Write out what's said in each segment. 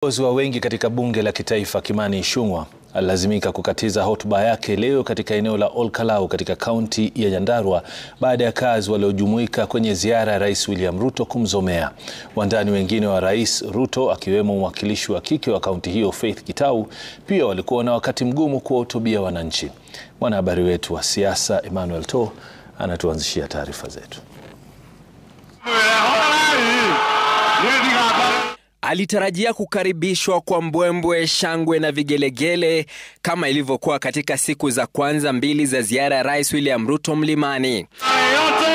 Kiongozi wa wengi katika bunge la kitaifa Kimani Ichung'wah alilazimika kukatiza hotuba yake leo katika eneo la Olkalau katika kaunti ya Nyandarua baada ya kazi waliojumuika kwenye ziara ya Rais William Ruto kumzomea. Wandani wengine wa Rais Ruto akiwemo mwakilishi wa kike wa kaunti hiyo Faith Gitau pia walikuwa na wakati mgumu kuwahutubia wananchi. Mwanahabari wetu wa siasa Emmanuel To anatuanzishia taarifa zetu. Alitarajia kukaribishwa kwa mbwembwe, shangwe na vigelegele kama ilivyokuwa katika siku za kwanza mbili za ziara ya Rais William Ruto mlimani. Yote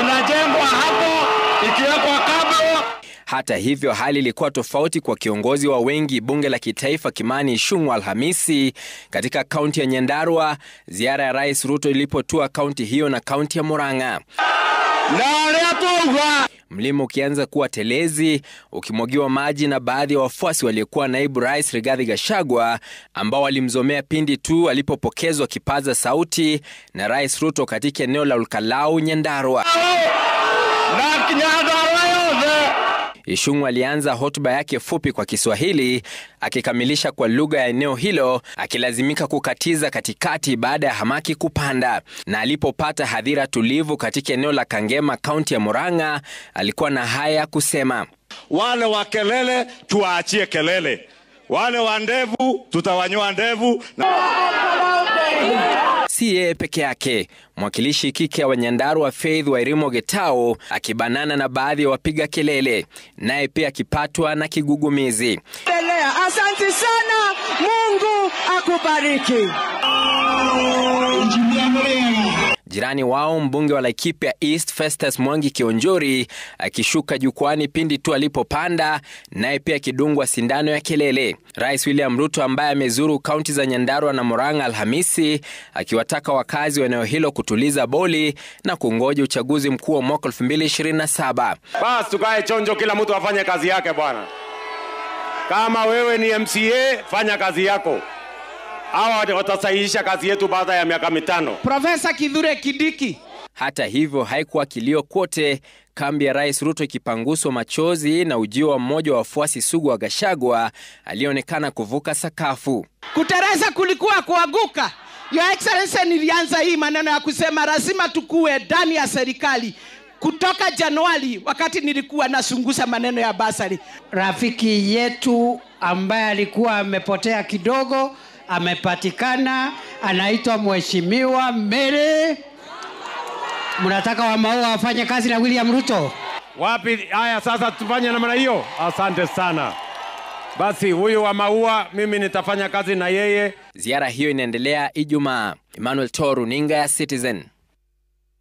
inajengwa hapo ikiwekwa kabla. Hata hivyo hali ilikuwa tofauti kwa kiongozi wa wengi bunge la kitaifa Kimani Ichung'wah Alhamisi katika kaunti ya Nyandarua, ziara ya Rais Ruto ilipotua kaunti hiyo na kaunti ya Murang'a. Mlima ukianza kuwa telezi, ukimwagiwa maji na baadhi ya wafuasi waliokuwa naibu rais Rigathi Gachagua ambao walimzomea pindi tu alipopokezwa kipaza sauti na Rais Ruto katika eneo la Olkalau, Nyandarua. Ichung'wah alianza hotuba yake fupi kwa Kiswahili akikamilisha kwa lugha ya eneo hilo, akilazimika kukatiza katikati baada ya hamaki kupanda. Na alipopata hadhira tulivu katika eneo la Kangema, kaunti ya Murang'a, alikuwa na haya kusema: wale wa kelele tuwaachie kelele, wale wa ndevu tutawanyoa ndevu. Si yeye peke yake, mwakilishi kike wa Nyandarua Faith Gitau akibanana na baadhi ya wapiga kelele, naye pia akipatwa na kigugumizi. Asante sana, Mungu akubariki. Jirani wao mbunge wa Laikipia East Festus Mwangi Kionjori akishuka jukwani pindi tu alipopanda, naye pia kidungwa sindano ya kelele. Rais William Ruto ambaye amezuru kaunti za Nyandarua na Murang'a Alhamisi akiwataka wakazi wa eneo hilo kutuliza boli na kungoja uchaguzi mkuu wa mwaka 2027. Basi tukae chonjo, kila mtu afanye kazi yake bwana. Kama wewe ni MCA, fanya kazi yako. Hawa watasahihisha kazi yetu baada ya miaka 5. Profesa Kithure Kindiki. Hata hivyo haikuwa kilio kote, kambi ya Rais Ruto ikipanguswa machozi na ujio wa mmoja wa wafuasi sugu wa Gachagua alionekana kuvuka sakafu. Kutereza kulikuwa kuanguka. Your Excellency, nilianza hii maneno ya kusema lazima tukue ndani ya serikali kutoka Januari wakati nilikuwa nasunguza maneno ya basari. Rafiki yetu ambaye alikuwa amepotea kidogo amepatikana, anaitwa Mheshimiwa Mere. Mnataka wa Maua wafanye kazi na William Ruto? Wapi? Haya sasa tufanye namna hiyo. Asante sana. Basi huyu wa Maua mimi nitafanya kazi na yeye. Ziara hiyo inaendelea Ijumaa. Emmanuel To, runinga ya Citizen.